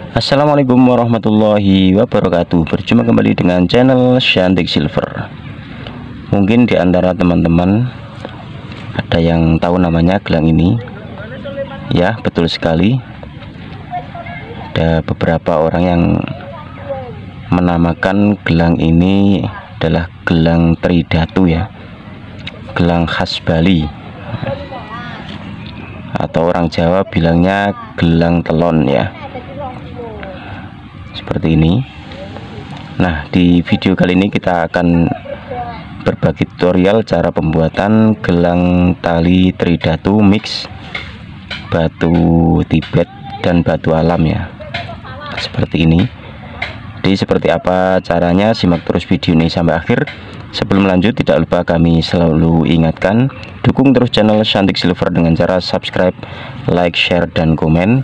Assalamualaikum warahmatullahi wabarakatuh. Berjumpa kembali dengan channel Shantik Silver. Mungkin di antara teman-teman ada yang tahu namanya gelang ini. Ya, betul sekali. Ada beberapa orang yang menamakan gelang ini adalah gelang Tridatu ya. Gelang khas Bali. Atau orang Jawa bilangnya gelang telon ya, seperti ini. Nah, di video kali ini kita akan berbagi tutorial cara pembuatan gelang tali Tridatu mix batu Tibet dan batu alam ya, seperti ini. Jadi seperti apa caranya, simak terus video ini sampai akhir. Sebelum lanjut, tidak lupa kami selalu ingatkan, dukung terus channel Shantik Silver dengan cara subscribe, like, share, dan komen,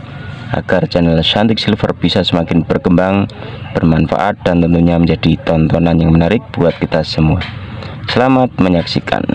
agar channel Shantik Silver bisa semakin berkembang, bermanfaat, dan tentunya menjadi tontonan yang menarik buat kita semua. Selamat menyaksikan.